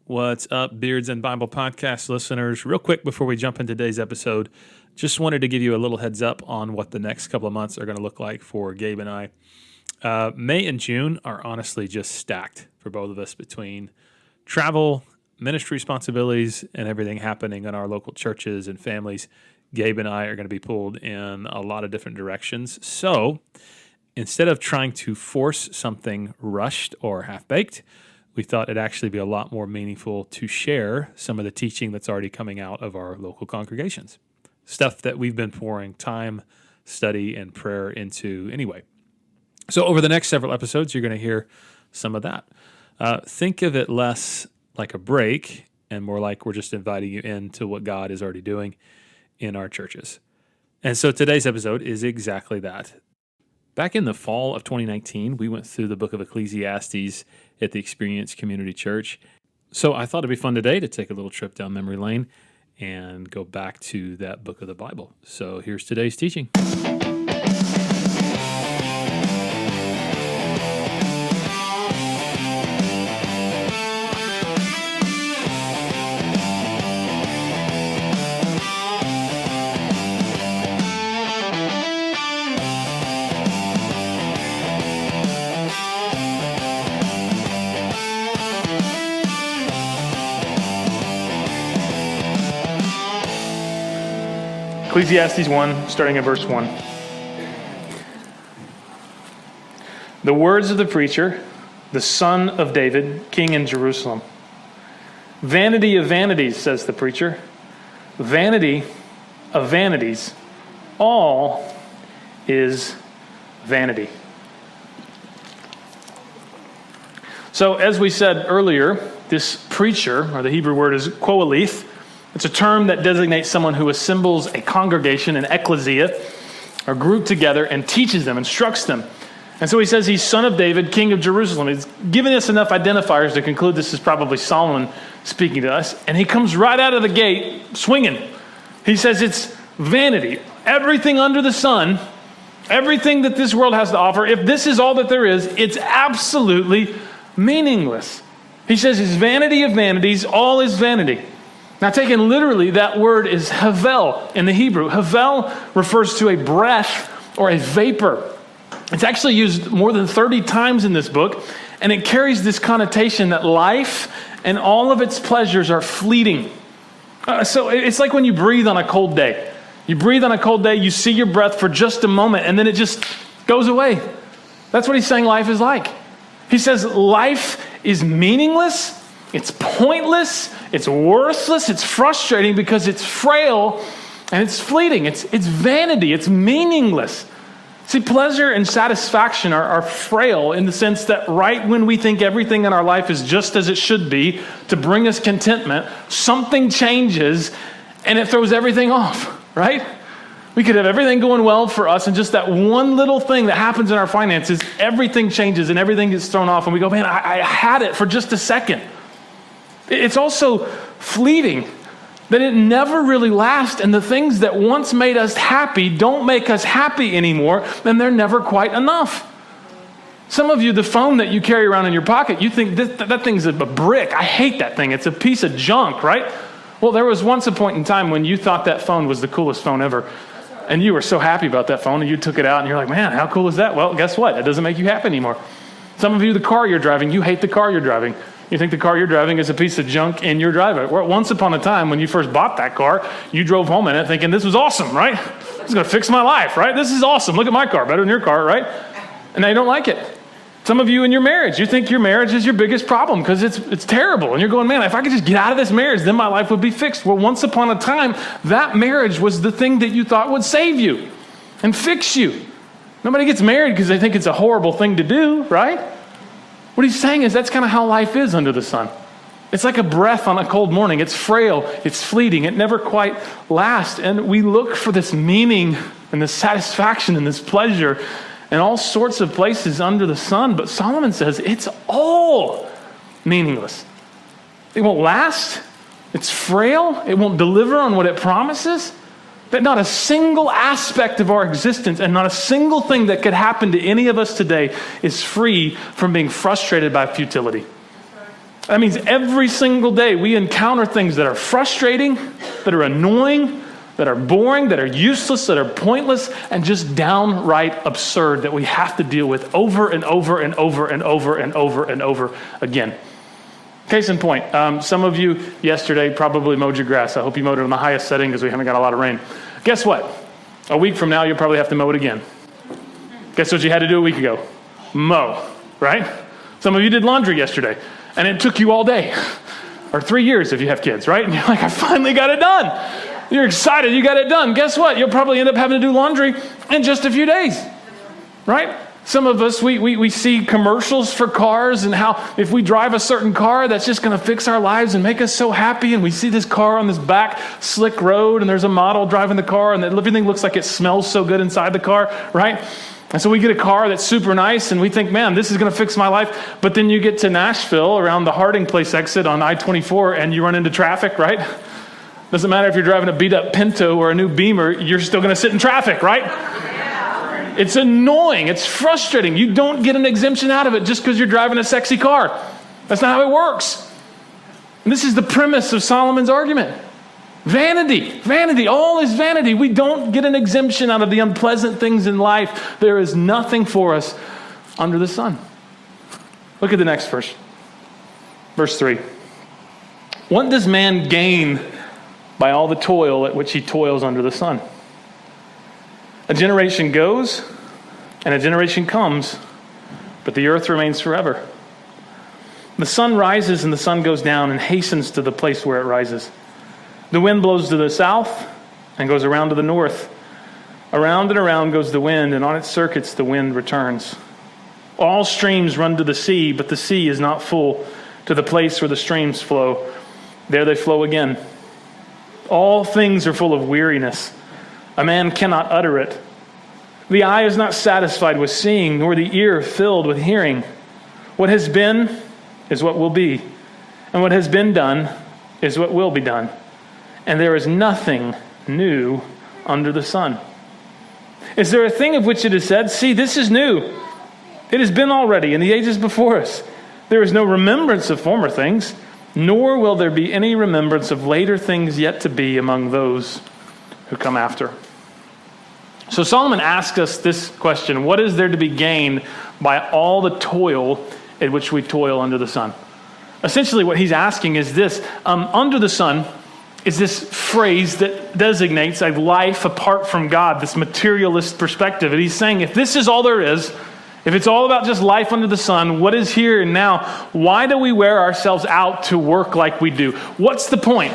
What's up, Beards and Bible Podcast listeners? Real quick before we jump into today's episode, just wanted to give you a little heads up on what the next couple of months are going to look like for Gabe and I. May and June are honestly just stacked for both of us between travel, ministry responsibilities, and everything happening in our local churches and families. Gabe and I are going to be pulled in a lot of different directions. So instead of trying to force something rushed or half-baked, we thought it'd actually be a lot more meaningful to share some of the teaching that's already coming out of our local congregations. Stuff that we've been pouring time, study, and prayer into anyway. So over the next several episodes, you're going to hear some of that. Think of it less like a break and more like we're just inviting you into what God is already doing in our churches. And so today's episode is exactly that. Back in the fall of 2019, we went through the book of Ecclesiastes at the Experience Community Church. So I thought it'd be fun today to take a little trip down memory lane and go back to that book of the Bible. So here's today's teaching. Ecclesiastes 1, starting at verse 1. The words of the preacher, the son of David, king in Jerusalem. Vanity of vanities, says the preacher. Vanity of vanities. All is vanity. So, as we said earlier, this preacher, or the Hebrew word is qoeleth. It's a term that designates someone who assembles a congregation, an ecclesia, or group together and teaches them, instructs them. And so he says he's son of David, king of Jerusalem. He's given us enough identifiers to conclude this is probably Solomon speaking to us. And he comes right out of the gate swinging. He says it's vanity. Everything under the sun, everything that this world has to offer, if this is all that there is, it's absolutely meaningless. He says it's vanity of vanities, all is vanity. Now, taken literally, that word is havel in the Hebrew. Havel refers to a breath or a vapor. It's actually used more than 30 times in this book, and it carries this connotation that life and all of its pleasures are fleeting. So it's like when you breathe on a cold day. You breathe on a cold day, you see your breath for just a moment, and then it just goes away. That's what he's saying life is like. He says life is meaningless, it's pointless, it's worthless, it's frustrating because it's frail and it's fleeting. It's vanity, it's meaningless. See, pleasure and satisfaction are frail in the sense that right when we think everything in our life is just as it should be to bring us contentment, something changes and it throws everything off, right? We could have everything going well for us, and just that one little thing that happens in our finances, everything changes and everything gets thrown off, and we go, man, I had it for just a second. It's also fleeting, that it never really lasts, and the things that once made us happy don't make us happy anymore, and they're never quite enough. Some of you, the phone that you carry around in your pocket, you think that thing's a brick. I hate that thing. It's a piece of junk, right? Well, there was once a point in time when you thought that phone was the coolest phone ever, and you were so happy about that phone, and you took it out, and you're like, man, how cool is that? Well, guess what? It doesn't make you happy anymore. Some of you, the car you're driving, you hate the car you're driving. You think the car you're driving is a piece of junk and you're driving. Well, once upon a time, when you first bought that car, you drove home in it thinking, this was awesome, right? This is going to fix my life, right? This is awesome. Look at my car, better than your car, right? And now you don't like it. Some of you in your marriage, you think your marriage is your biggest problem because it's terrible. And you're going, man, if I could just get out of this marriage, then my life would be fixed. Well, once upon a time, that marriage was the thing that you thought would save you and fix you. Nobody gets married because they think it's a horrible thing to do, right? What he's saying is that's kind of how life is under the sun. It's like a breath on a cold morning. It's frail, it's fleeting, it never quite lasts. And we look for this meaning and this satisfaction and this pleasure in all sorts of places under the sun. But Solomon says it's all meaningless. It won't last. It's frail. It won't deliver on what it promises. That not a single aspect of our existence and not a single thing that could happen to any of us today is free from being frustrated by futility. That means every single day we encounter things that are frustrating, that are annoying, that are boring, that are useless, that are pointless, and just downright absurd that we have to deal with over and over and over and over and over and over again. Case in point, some of you yesterday probably mowed your grass. I hope you mowed it on the highest setting because we haven't got a lot of rain. Guess what? A week from now, you'll probably have to mow it again. Guess what you had to do a week ago? Mow, right? Some of you did laundry yesterday, and it took you all day, or 3 years if you have kids, right? And you're like, I finally got it done. You're excited you got it done. Guess what? You'll probably end up having to do laundry in just a few days, right? Some of us, we see commercials for cars and how if we drive a certain car, that's just going to fix our lives and make us so happy. And we see this car on this back slick road, and there's a model driving the car, and everything looks like it smells so good inside the car, right? And so we get a car that's super nice, and we think, man, this is going to fix my life. But then you get to Nashville around the Harding Place exit on I-24, and you run into traffic, right? Doesn't matter if you're driving a beat-up Pinto or a new Beamer, you're still going to sit in traffic, right? Yeah. It's annoying. It's frustrating. You don't get an exemption out of it just because you're driving a sexy car. That's not how it works. And this is the premise of Solomon's argument. Vanity, vanity, all is vanity. We don't get an exemption out of the unpleasant things in life. There is nothing for us under the sun. Look at the next verse. Verse 3. What does man gain by all the toil at which he toils under the sun? A generation goes and a generation comes, but the earth remains forever. The sun rises and the sun goes down and hastens to the place where it rises. The wind blows to the south and goes around to the north. Around and around goes the wind, and on its circuits the wind returns. All streams run to the sea, but the sea is not full to the place where the streams flow. There they flow again. All things are full of weariness. A man cannot utter it. The eye is not satisfied with seeing, nor the ear filled with hearing. What has been is what will be, and what has been done is what will be done. And there is nothing new under the sun. Is there a thing of which it is said, see, this is new? It has been already in the ages before us. There is no remembrance of former things, nor will there be any remembrance of later things yet to be among those who come after. So Solomon asks us this question: what is there to be gained by all the toil at which we toil under the sun? Essentially what he's asking is this: under the sun is this phrase that designates a life apart from God, this materialist perspective. And he's saying, if this is all there is, if it's all about just life under the sun, what is here and now, why do we wear ourselves out to work like we do? What's the point?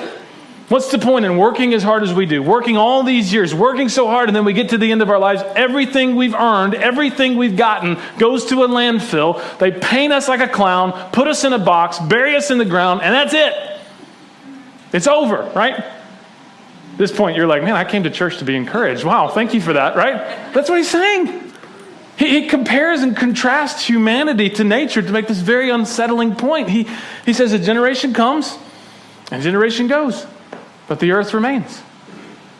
What's the point in working as hard as we do? Working all these years, working so hard, and then we get to the end of our lives, everything we've earned, everything we've gotten goes to a landfill. They paint us like a clown, put us in a box, bury us in the ground, and that's it. It's over, right? At this point, you're like, man, I came to church to be encouraged. Wow, thank you for that, right? That's what he's saying. He compares and contrasts humanity to nature to make this very unsettling point. He says a generation comes and a generation goes, but the earth remains.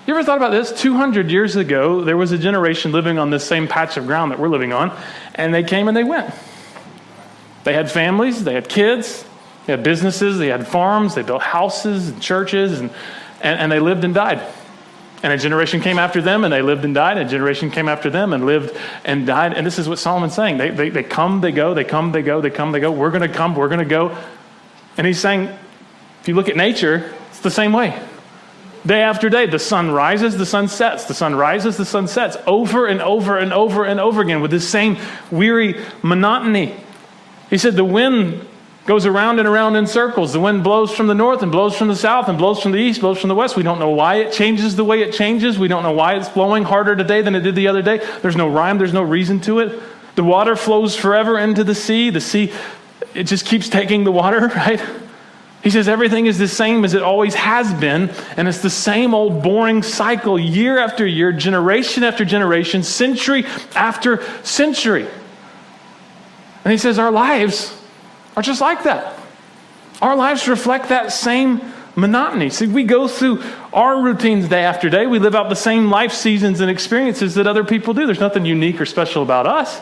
You ever thought about this? 200 years ago, there was a generation living on this same patch of ground that we're living on, and they came and they went. They had families, they had kids, they had businesses, they had farms, they built houses and churches, and they lived and died. And a generation came after them, and they lived and died. And a generation came after them and lived and died. And this is what Solomon's saying. They come, they go, they come, they go, they come, they go. We're going to come, we're going to go. And he's saying, if you look at nature, it's the same way. Day after day, the sun rises, the sun sets. The sun rises, the sun sets. Over and over and over and over again with this same weary monotony. He said the wind goes around and around in circles. The wind blows from the north and blows from the south and blows from the east, blows from the west. We don't know why it changes the way it changes. We don't know why it's blowing harder today than it did the other day. There's no rhyme. There's no reason to it. The water flows forever into the sea. The sea, it just keeps taking the water, right? He says everything is the same as it always has been, and it's the same old boring cycle year after year, generation after generation, century after century. And he says our lives are just like that. Our lives reflect that same monotony. See, we go through our routines day after day. We live out the same life seasons and experiences that other people do. There's nothing unique or special about us.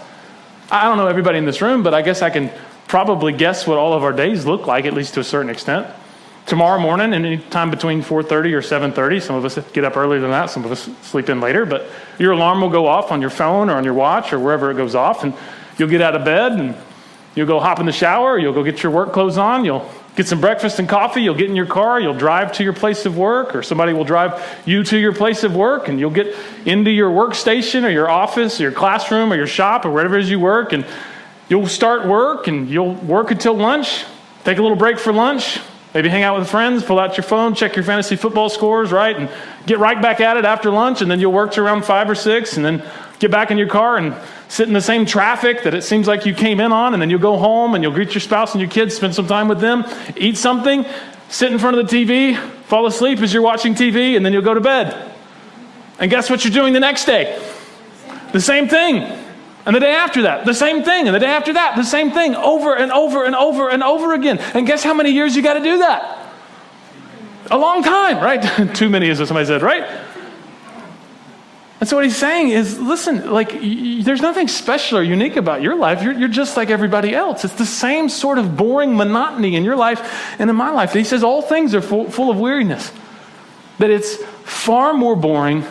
I don't know everybody in this room, but I guess I can probably guess what all of our days look like, at least to a certain extent. Tomorrow morning, any time between 4:30 or 7:30, some of us get up earlier than that, some of us sleep in later, but your alarm will go off on your phone or on your watch or wherever it goes off, and you'll get out of bed, and you'll go hop in the shower, you'll go get your work clothes on, you'll get some breakfast and coffee, you'll get in your car, you'll drive to your place of work, or somebody will drive you to your place of work, and you'll get into your workstation or your office or your classroom or your shop or wherever it is you work, and you'll start work, and you'll work until lunch, take a little break for lunch, maybe hang out with friends, pull out your phone, check your fantasy football scores, right? And get right back at it after lunch, and then you'll work to around 5 or 6, and then get back in your car and sit in the same traffic that it seems like you came in on, and then you'll go home and you'll greet your spouse and your kids, spend some time with them, eat something, sit in front of the TV, fall asleep as you're watching TV, and then you'll go to bed. And guess what you're doing the next day? The same thing. And the day after that, the same thing. And the day after that, the same thing, over and over and over and over again. And guess how many years you got to do that? A long time, right? Too many, as somebody said, right? And so what he's saying is, listen, like, there's nothing special or unique about your life. You're just like everybody else. It's the same sort of boring monotony in your life and in my life. He says all things are full of weariness. That it's far more boring,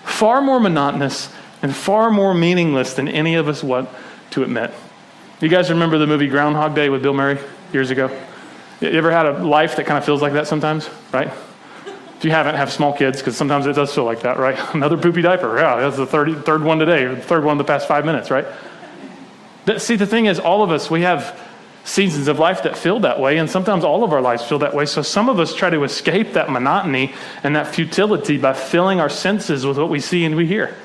far more monotonous, and far more meaningless than any of us want to admit. You guys remember the movie Groundhog Day with Bill Murray years ago? You ever had a life that kind of feels like that sometimes, right? If you haven't, have small kids, because sometimes it does feel like that, right? Another poopy diaper. Yeah, that's the third one today, or the third one in the past 5 minutes, right? See, the thing is, all of us, we have seasons of life that feel that way, and sometimes all of our lives feel that way. So some of us try to escape that monotony and that futility by filling our senses with what we see and we hear.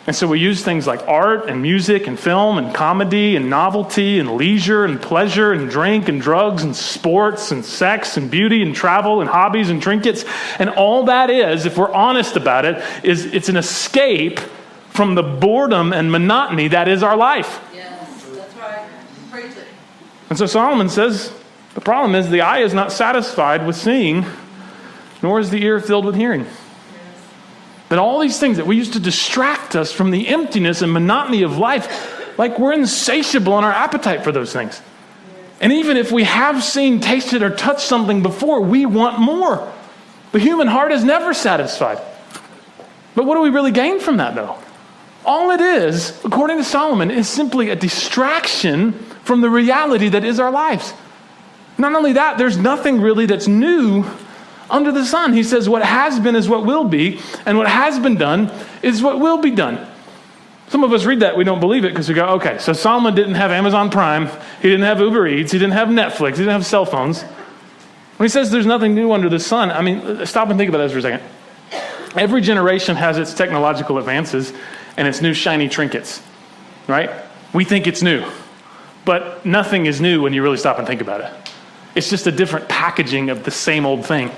And so we use things like art and music and film and comedy and novelty and leisure and pleasure and drink and drugs and sports and sex and beauty and travel and hobbies and trinkets. And all that is, if we're honest about it, is it's an escape from the boredom and monotony that is our life. Yes, that's right. Preach it. And so Solomon says, the problem is the eye is not satisfied with seeing, nor is the ear filled with hearing. That all these things that we used to distract us from the emptiness and monotony of life, like we're insatiable in our appetite for those things. And even if we have seen, tasted, or touched something before, we want more. The human heart is never satisfied. But what do we really gain from that, though? All it is, according to Solomon, is simply a distraction from the reality that is our lives. Not only that, there's nothing really that's new under the sun. He says what has been is what will be, and what has been done is what will be done. Some of us read that, we don't believe it, because we go, okay, so Solomon didn't have Amazon Prime, he didn't have Uber Eats, he didn't have Netflix, he didn't have cell phones. When he says there's nothing new under the sun, I mean, stop and think about this for a second. Every generation has its technological advances and its new shiny trinkets, right? We think it's new, but nothing is new when you really stop and think about it. It's just a different packaging of the same old thing.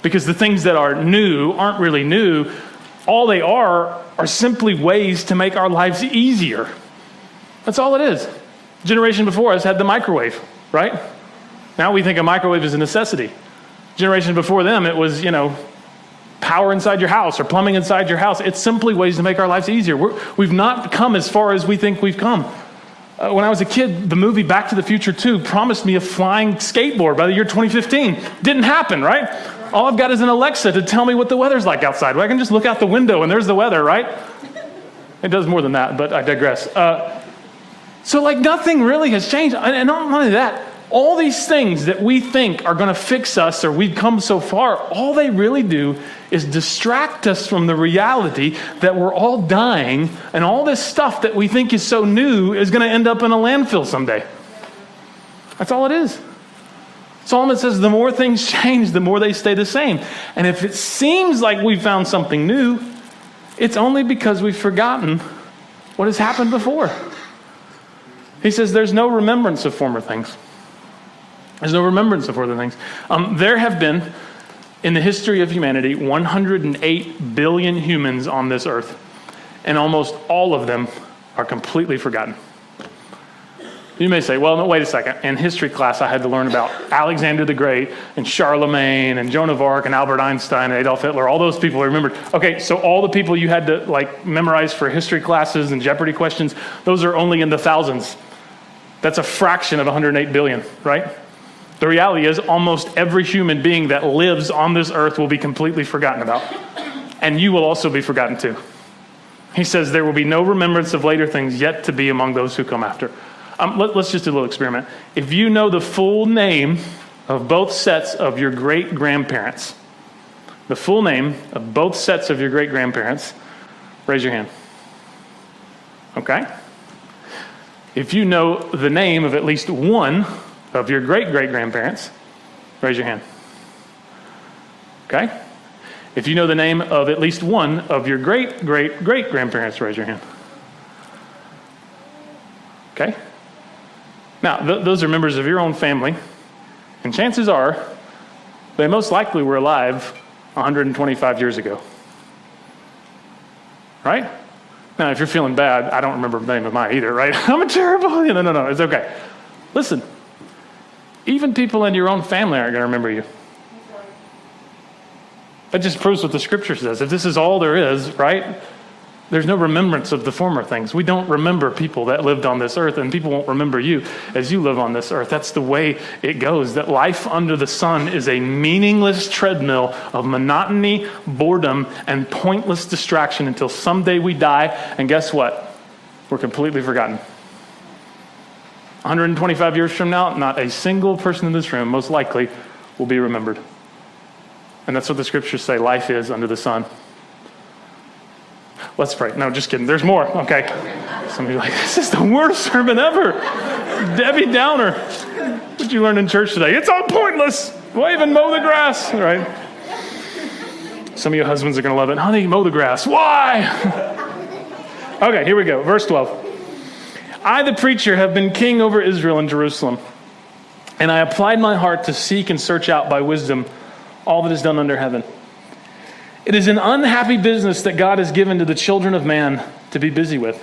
Because the things that are new aren't really new. All they are simply ways to make our lives easier. That's all it is. The generation before us had the microwave, right? Now we think a microwave is a necessity. Generation before them, it was, power inside your house or plumbing inside your house. It's simply ways to make our lives easier. We've not come as far as we think we've come. When I was a kid, the movie Back to the Future 2 promised me a flying skateboard by the year 2015. Didn't happen, right? All I've got is an Alexa to tell me what the weather's like outside. Well, I can just look out the window and there's the weather, right? It does more than that, but I digress. So nothing really has changed. And not only that, all these things that we think are going to fix us or we've come so far, all they really do is distract us from the reality that we're all dying, and all this stuff that we think is so new is going to end up in a landfill someday. That's all it is. Solomon says the more things change, the more they stay the same. And if it seems like we found something new, it's only because we've forgotten what has happened before. He says there's no remembrance of former things. There's no remembrance of former things. There have been, in the history of humanity, 108 billion humans on this earth, and almost all of them are completely forgotten. You may say, well, no, wait a second. In history class, I had to learn about Alexander the Great and Charlemagne and Joan of Arc and Albert Einstein and Adolf Hitler. All those people I remembered. Okay, so all the people you had to memorize for history classes and Jeopardy questions, those are only in the thousands. That's a fraction of 108 billion, right? The reality is almost every human being that lives on this earth will be completely forgotten about. And you will also be forgotten too. He says there will be no remembrance of later things yet to be among those who come after. Let's just do a little experiment. If you know the full name of both sets of your great-grandparents, the full name of both sets of your great-grandparents, raise your hand. Okay? If you know the name of at least one of your great-great-grandparents, raise your hand. Okay? If you know the name of at least one of your great-great-great-grandparents, raise your hand. Okay? Now, those are members of your own family, and chances are they most likely were alive 125 years ago. Right? Now, if you're feeling bad, I don't remember the name of mine either, right? I'm a terrible, no, it's okay. Listen, even people in your own family aren't going to remember you. That just proves what the scripture says. If this is all there is, right, there's no remembrance of the former things. We don't remember people that lived on this earth, and people won't remember you as you live on this earth. That's the way it goes, that life under the sun is a meaningless treadmill of monotony, boredom, and pointless distraction until someday we die, and guess what? We're completely forgotten. 125 years from now, not a single person in this room, most likely, will be remembered. And that's what the scriptures say life is under the sun. Let's pray. No, just kidding. There's more. Okay. Some of you are like, this is the worst sermon ever. Debbie Downer. What'd you learn in church today? It's all pointless. Why even mow the grass? All right. Some of you husbands are going to love it. Honey, mow the grass. Why? Okay, here we go. Verse 12. I, the preacher, have been king over Israel and Jerusalem, and I applied my heart to seek and search out by wisdom all that is done under heaven. It is an unhappy business that God has given to the children of man to be busy with.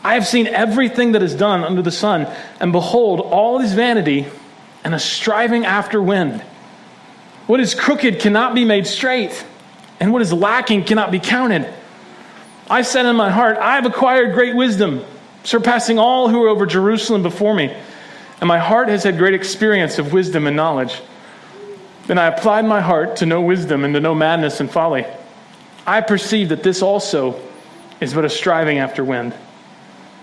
I have seen everything that is done under the sun, and behold, all is vanity and a striving after wind. What is crooked cannot be made straight, and what is lacking cannot be counted. I said in my heart, I have acquired great wisdom, surpassing all who are over Jerusalem before me, and my heart has had great experience of wisdom and knowledge. Then I applied my heart to know wisdom and to know madness and folly. I perceive that this also is but a striving after wind.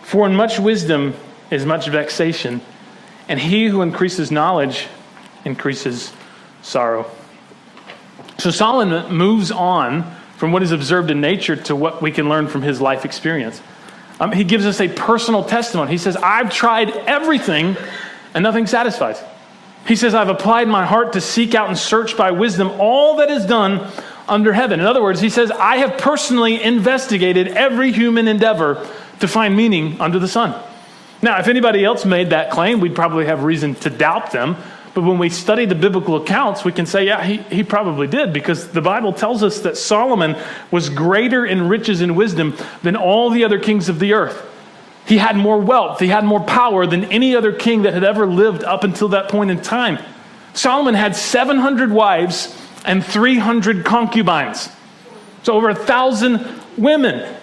For in much wisdom is much vexation, and he who increases knowledge increases sorrow. So Solomon moves on from what is observed in nature to what we can learn from his life experience. He gives us a personal testimony. He says, I've tried everything and nothing satisfies. He says, I've applied my heart to seek out and search by wisdom all that is done under heaven. In other words, he says, I have personally investigated every human endeavor to find meaning under the sun. Now, if anybody else made that claim, we'd probably have reason to doubt them. But when we study the biblical accounts, we can say, yeah, he probably did, because the Bible tells us that Solomon was greater in riches and wisdom than all the other kings of the earth. He had more wealth. He had more power than any other king that had ever lived up until that point in time. Solomon had 700 wives and 300 concubines. So over 1,000 women,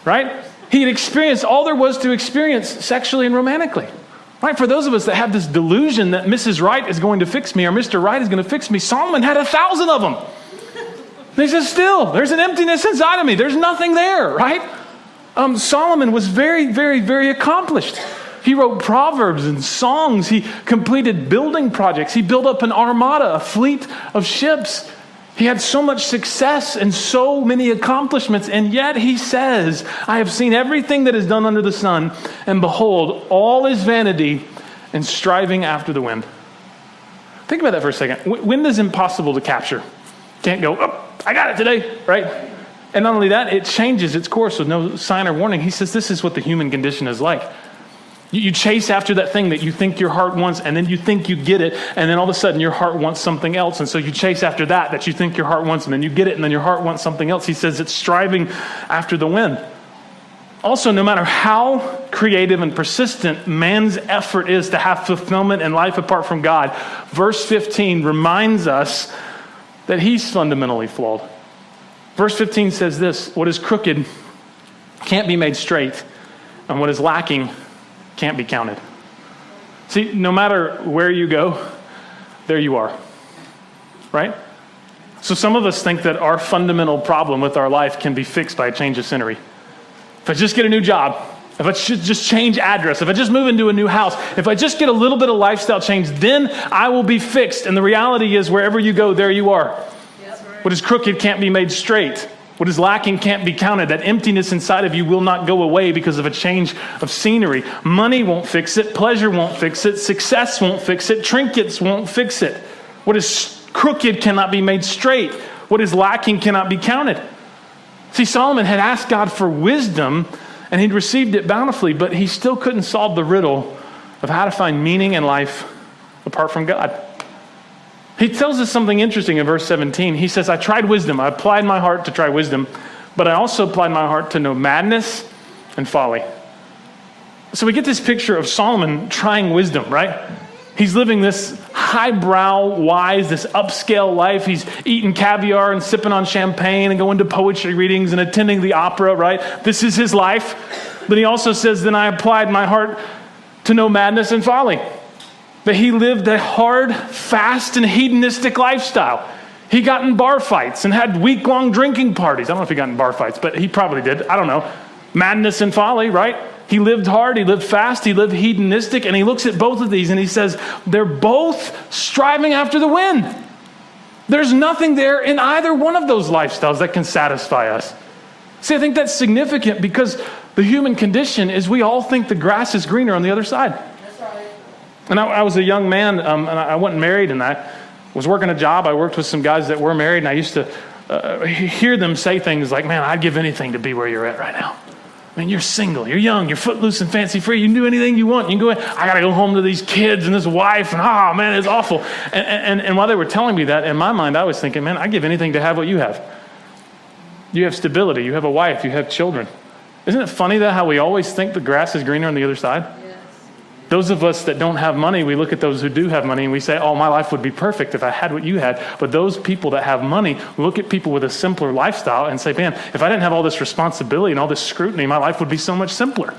right? He had experienced all there was to experience sexually and romantically. Right? For those of us that have this delusion that Mrs. Right is going to fix me or Mr. Right is going to fix me, Solomon had 1,000 of them. And he says, still, there's an emptiness inside of me. There's nothing there, right? Solomon was very, very, very accomplished. He wrote proverbs and songs. He completed building projects. He built up an armada, a fleet of ships. He had so much success and so many accomplishments, and yet he says, I have seen everything that is done under the sun, and behold, all is vanity and striving after the wind. Think about that for a second. Wind is impossible to capture. Can't go, oh, I got it today, right? And not only that, it changes its course with no sign or warning. He says this is what the human condition is like. You chase after that thing that you think your heart wants, and then you think you get it, and then all of a sudden your heart wants something else, and so you chase after that you think your heart wants, and then you get it, and then your heart wants something else. He says it's striving after the wind. Also, no matter how creative and persistent man's effort is to have fulfillment in life apart from God, verse 15 reminds us that he's fundamentally flawed. Verse 15 says this, what is crooked can't be made straight, and what is lacking can't be counted. See, no matter where you go, there you are, right? So some of us think that our fundamental problem with our life can be fixed by a change of scenery. If I just get a new job, if I should just change address, if I just move into a new house, if I just get a little bit of lifestyle change, then I will be fixed. And the reality is wherever you go, there you are. Yes, right. What is crooked can't be made straight. What is lacking can't be counted. That emptiness inside of you will not go away because of a change of scenery. Money won't fix it. Pleasure won't fix it. Success won't fix it. Trinkets won't fix it. What is crooked cannot be made straight. What is lacking cannot be counted. See, Solomon had asked God for wisdom, and he'd received it bountifully, but he still couldn't solve the riddle of how to find meaning in life apart from God. He tells us something interesting in verse 17. He says, I tried wisdom. I applied my heart to try wisdom, but I also applied my heart to know madness and folly. So we get this picture of Solomon trying wisdom, right? He's living this highbrow, wise, this upscale life. He's eating caviar and sipping on champagne and going to poetry readings and attending the opera, right? This is his life. But he also says, then I applied my heart to know madness and folly. That he lived a hard, fast, and hedonistic lifestyle. He got in bar fights and had week-long drinking parties. I don't know if he got in bar fights, but he probably did. I don't know. Madness and folly, right? He lived hard, he lived fast, he lived hedonistic, and he looks at both of these and he says, they're both striving after the wind. There's nothing there in either one of those lifestyles that can satisfy us. See, I think that's significant because the human condition is we all think the grass is greener on the other side. That's right. And I was a young man, and I wasn't married, and I was working a job. I worked with some guys that were married, and I used to hear them say things like, man, I'd give anything to be where you're at right now. I mean, you're single, you're young, you're footloose and fancy free. You can do anything you want. You can go in, I got to go home to these kids and this wife, and oh man, it's awful. And while they were telling me that, in my mind, I was thinking, man, I'd give anything to have what you have. You have stability, you have a wife, you have children. Isn't it funny that how we always think the grass is greener on the other side? Yes. Those of us that don't have money, we look at those who do have money and we say, oh, my life would be perfect if I had what you had. But those people that have money look at people with a simpler lifestyle and say, man, if I didn't have all this responsibility and all this scrutiny, my life would be so much simpler.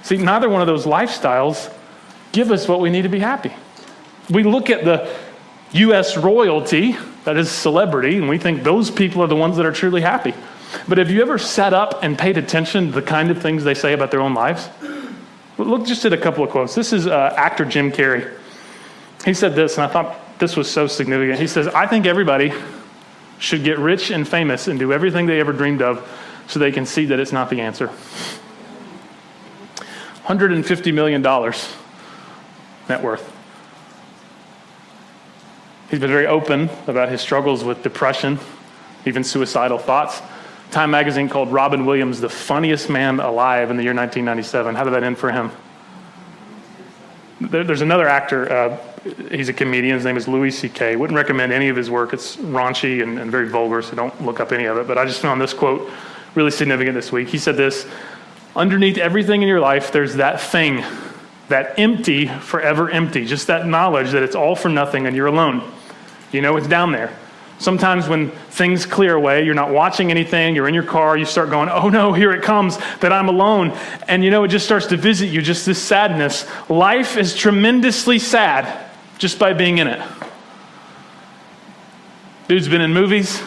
See, neither one of those lifestyles give us what we need to be happy. We look at the U.S. royalty, that is celebrity, and we think those people are the ones that are truly happy. But have you ever sat up and paid attention to the kind of things they say about their own lives? Look just at a couple of quotes. This is actor Jim Carrey. He said this, and I thought this was so significant. He says, I think everybody should get rich and famous and do everything they ever dreamed of so they can see that it's not the answer. $150 million net worth. He's been very open about his struggles with depression, even suicidal thoughts. Time magazine called Robin Williams the funniest man alive in the year 1997. How did that end for him? There's another actor, he's a comedian, his name is Louis C.K. Wouldn't recommend any of his work. It's raunchy and very vulgar, so don't look up any of it. But I just found this quote really significant this week. He said this, underneath everything in your life, there's that thing, that empty, forever empty, just that knowledge that it's all for nothing and you're alone. You know it's down there. Sometimes when things clear away, you're not watching anything, you're in your car, you start going, oh no, here it comes, that I'm alone. And you know, it just starts to visit you, just this sadness. Life is tremendously sad just by being in it. Dude's been in movies,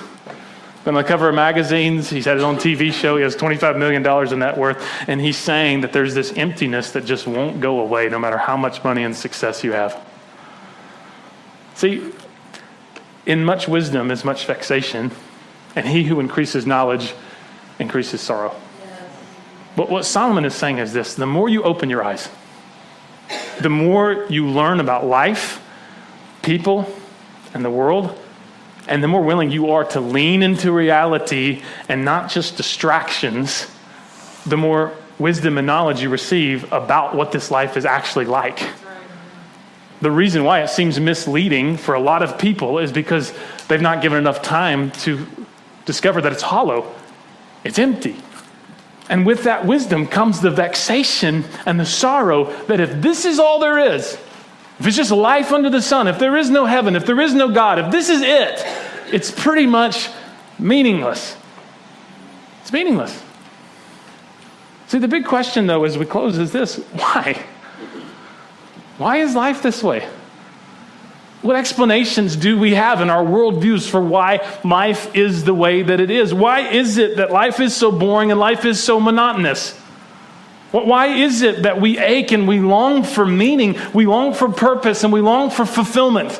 been on the cover of magazines, he's had his own TV show, he has $25 million in net worth, and he's saying that there's this emptiness that just won't go away no matter how much money and success you have. See, in much wisdom is much vexation, and he who increases knowledge increases sorrow. Yes. But what Solomon is saying is this, the more you open your eyes, the more you learn about life, people, and the world, and the more willing you are to lean into reality and not just distractions, the more wisdom and knowledge you receive about what this life is actually like. The reason why it seems misleading for a lot of people is because they've not given enough time to discover that it's hollow. It's empty. And with that wisdom comes the vexation and the sorrow that if this is all there is, if it's just life under the sun, if there is no heaven, if there is no God, if this is it, it's pretty much meaningless. It's meaningless. See, the big question, though, as we close is this, why? Why is life this way? What explanations do we have in our worldviews for why life is the way that it is? Why is it that life is so boring and life is so monotonous? Why is it that we ache and we long for meaning, we long for purpose, and we long for fulfillment?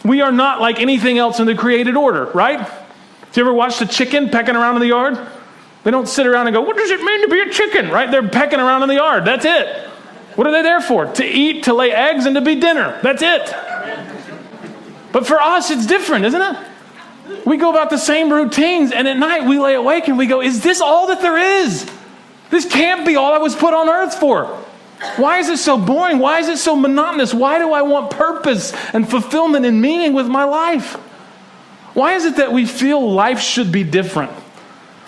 We are not like anything else in the created order, right? Have you ever watched a chicken pecking around in the yard? They don't sit around and go, what does it mean to be a chicken, right? They're pecking around in the yard. That's it. What are they there for? To eat, to lay eggs, and to be dinner. That's it. But for us, it's different, isn't it? We go about the same routines, and at night we lay awake and we go, is this all that there is? This can't be all I was put on earth for. Why is it so boring? Why is it so monotonous? Why do I want purpose and fulfillment and meaning with my life? Why is it that we feel life should be different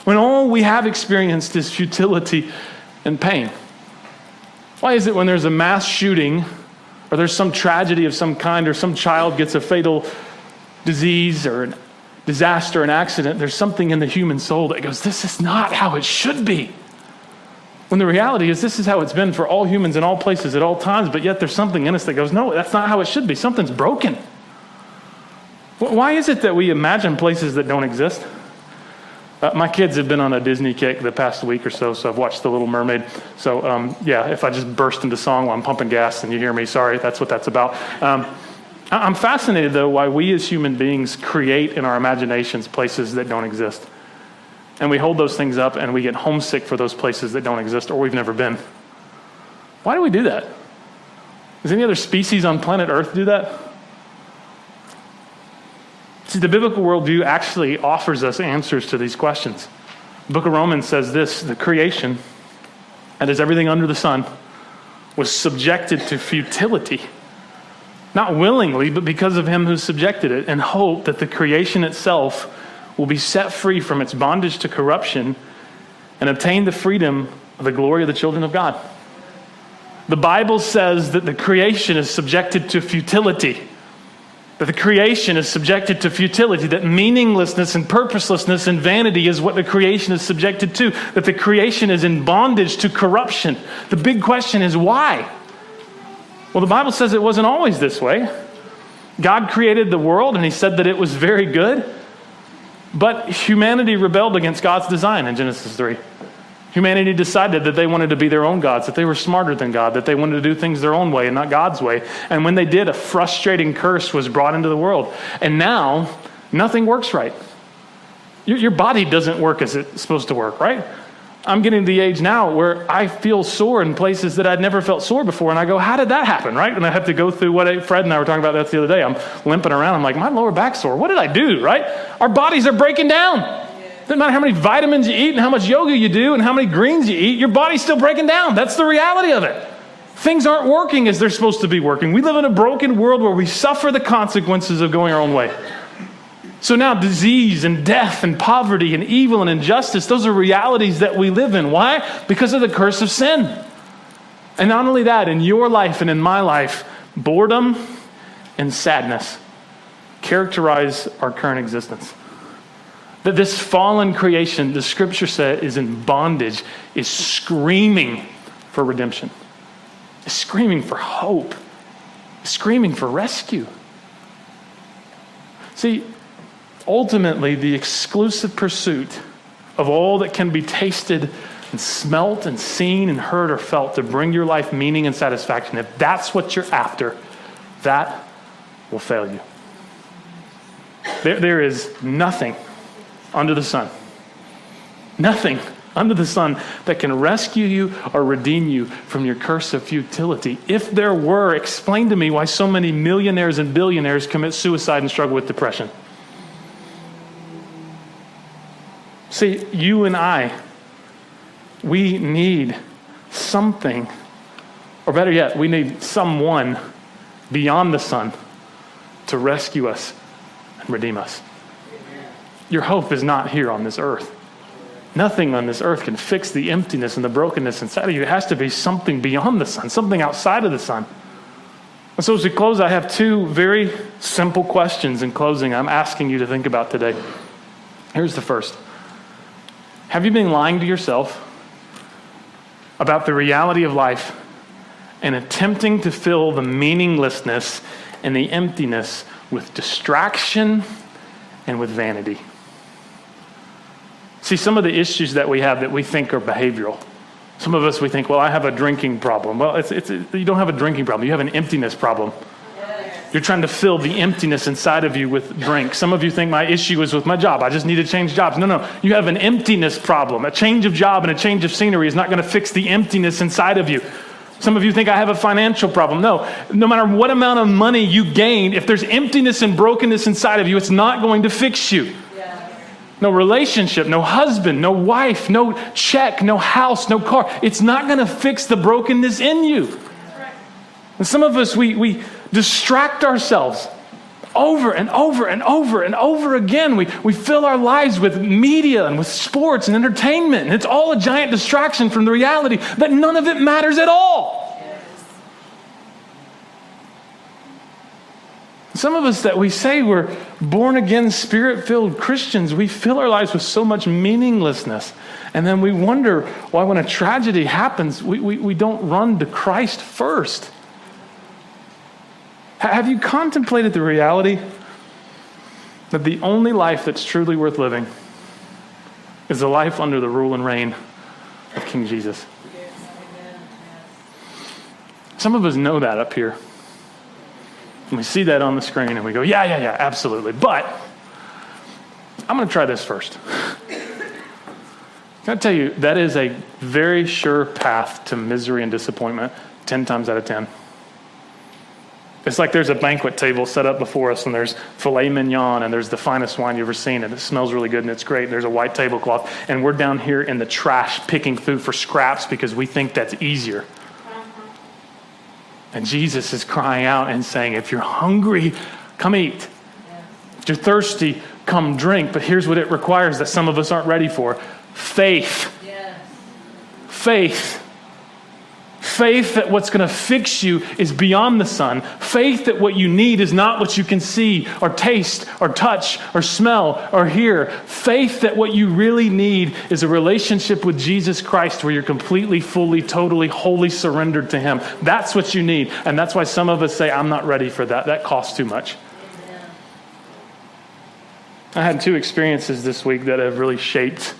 when all we have experienced is futility and pain? Why is it when there's a mass shooting or there's some tragedy of some kind or some child gets a fatal disease or a disaster, an accident, there's something in the human soul that goes, this is not how it should be. When the reality is this is how it's been for all humans in all places at all times, but yet there's something in us that goes, no, that's not how it should be. Something's broken. Why is it that we imagine places that don't exist? My kids have been on a Disney kick the past week or so I've watched The Little Mermaid. So, if I just burst into song while I'm pumping gas and you hear me, sorry, that's what that's about. I'm fascinated, though, why we as human beings create in our imaginations places that don't exist. And we hold those things up and we get homesick for those places that don't exist or we've never been. Why do we do that? Does any other species on planet Earth do that? See, the biblical worldview actually offers us answers to these questions. The book of Romans says this, the creation, that is everything under the sun, was subjected to futility. Not willingly, but because of him who subjected it, and hope that the creation itself will be set free from its bondage to corruption and obtain the freedom of the glory of the children of God. The Bible says that the creation is subjected to futility. That the creation is subjected to futility, that meaninglessness and purposelessness and vanity is what the creation is subjected to, that the creation is in bondage to corruption. The big question is why? Well, the Bible says it wasn't always this way. God created the world and he said that it was very good, but humanity rebelled against God's design in Genesis 3. Humanity decided that they wanted to be their own gods, that they were smarter than God, that they wanted to do things their own way and not God's way. And when they did, a frustrating curse was brought into the world. And now, nothing works right. Your body doesn't work as it's supposed to work, right? I'm getting to the age now where I feel sore in places that I'd never felt sore before. And I go, how did that happen, right? And I have to go through Fred and I were talking about that the other day. I'm limping around. I'm like, my lower back's sore. What did I do, right? Our bodies are breaking down. Doesn't matter how many vitamins you eat and how much yoga you do and how many greens you eat, your body's still breaking down. That's the reality of it. Things aren't working as they're supposed to be working. We live in a broken world where we suffer the consequences of going our own way. So now disease and death and poverty and evil and injustice, those are realities that we live in. Why? Because of the curse of sin. And not only that, in your life and in my life, boredom and sadness characterize our current existence. That this fallen creation, the scripture said, is in bondage, is screaming for redemption, is screaming for hope, is screaming for rescue. See, ultimately, the exclusive pursuit of all that can be tasted and smelt and seen and heard or felt to bring your life meaning and satisfaction, if that's what you're after, that will fail you. There is nothing under the sun. Nothing under the sun that can rescue you or redeem you from your curse of futility. If there were, explain to me why so many millionaires and billionaires commit suicide and struggle with depression. See, you and I, we need something, or better yet, we need someone beyond the sun to rescue us and redeem us. Your hope is not here on this earth. Nothing on this earth can fix the emptiness and the brokenness inside of you. It has to be something beyond the sun, something outside of the sun. And so as we close, I have two very simple questions in closing I'm asking you to think about today. Here's the first. Have you been lying to yourself about the reality of life and attempting to fill the meaninglessness and the emptiness with distraction and with vanity. See, some of the issues that we have that we think are behavioral. Some of us, we think, well, I have a drinking problem. Well, you don't have a drinking problem. You have an emptiness problem. You're trying to fill the emptiness inside of you with drink. Some of you think my issue is with my job. I just need to change jobs. No. You have an emptiness problem. A change of job and a change of scenery is not going to fix the emptiness inside of you. Some of you think I have a financial problem. No matter what amount of money you gain, if there's emptiness and brokenness inside of you, it's not going to fix you. No relationship, no husband, no wife, no check, no house, no car. It's not going to fix the brokenness in you. And some of us, we distract ourselves over and over and over and over again. We fill our lives with media and with sports and entertainment. And it's all a giant distraction from the reality that none of it matters at all. Some of us that we say we're born-again, Spirit-filled Christians, we fill our lives with so much meaninglessness. And then we wonder why when a tragedy happens, we don't run to Christ first. Have you contemplated the reality that the only life that's truly worth living is a life under the rule and reign of King Jesus? Some of us know that up here. And we see that on the screen and we go, yeah, absolutely. But I'm going to try this first. Can I tell you, that is a very sure path to misery and disappointment 10 times out of 10. It's like there's a banquet table set up before us and there's filet mignon and there's the finest wine you've ever seen and it smells really good and it's great. There's a white tablecloth and we're down here in the trash picking through for scraps because we think that's easier. And Jesus is crying out and saying, if you're hungry, come eat. If you're thirsty, come drink. But here's what it requires that some of us aren't ready for. Faith. Faith. Faith that what's going to fix you is beyond the sun. Faith that what you need is not what you can see or taste or touch or smell or hear. Faith that what you really need is a relationship with Jesus Christ where you're completely, fully, totally, wholly surrendered to him. That's what you need. And that's why some of us say, I'm not ready for that. That costs too much. I had 2 experiences this week that have really shaped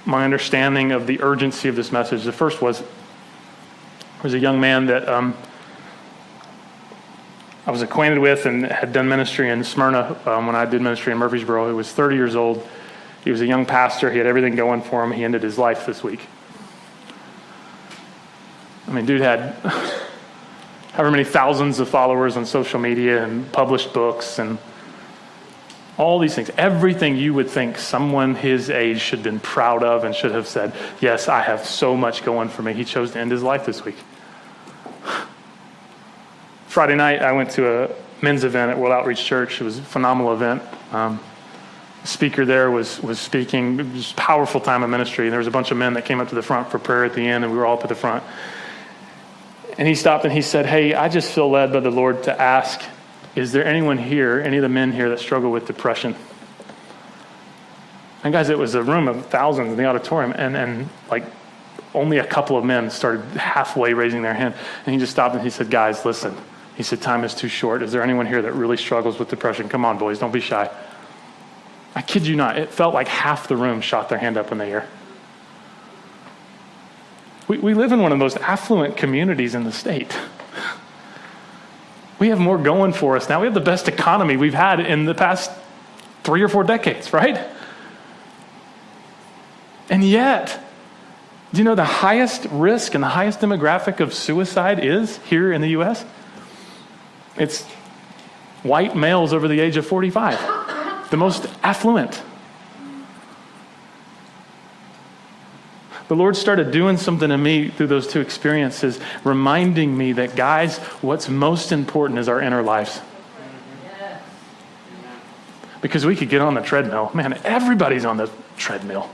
my understanding of the urgency of this message. The first was a young man that I was acquainted with and had done ministry in Smyrna when I did ministry in Murfreesboro. He was 30 years old. He was a young pastor. He had everything going for him. He ended his life this week. I mean, dude had however many thousands of followers on social media and published books and all these things. Everything you would think someone his age should have been proud of and should have said, yes, I have so much going for me. He chose to end his life this week. Friday night, I went to a men's event at World Outreach Church. It was a phenomenal event. The speaker there was speaking. It was a powerful time of ministry. There was a bunch of men that came up to the front for prayer at the end, and we were all up at the front. And he stopped and he said, hey, I just feel led by the Lord to ask, is there anyone here, any of the men here that struggle with depression? And guys, it was a room of thousands in the auditorium, and like only a couple of men started halfway raising their hand. And he just stopped and he said, guys, listen. He said, time is too short. Is there anyone here that really struggles with depression? Come on, boys, don't be shy. I kid you not. It felt like half the room shot their hand up in the air. We live in one of the most affluent communities in the state. We have more going for us now. We have the best economy we've had in the past 3 or 4 decades, right? And yet, do you know the highest risk and the highest demographic of suicide is here in the U.S.? It's white males over the age of 45, the most affluent. The Lord started doing something to me through those 2 experiences, reminding me that, guys, what's most important is our inner lives. Because we could get on the treadmill. Man, everybody's on the treadmill.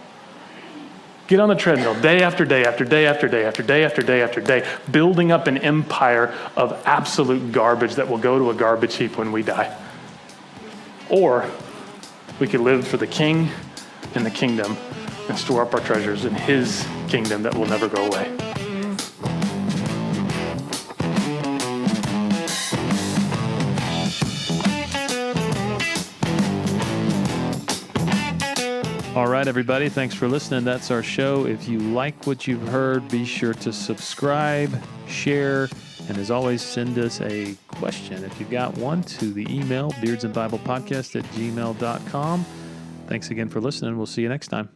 Get on the treadmill day after day after day after day after day after day after day, building up an empire of absolute garbage that will go to a garbage heap when we die. Or we could live for the King and the kingdom and store up our treasures in his kingdom that will never go away. All right, everybody. Thanks for listening. That's our show. If you like what you've heard, be sure to subscribe, share, and as always, send us a question if you've got one to the email beardsandbiblepodcast@gmail.com. Thanks again for listening. We'll see you next time.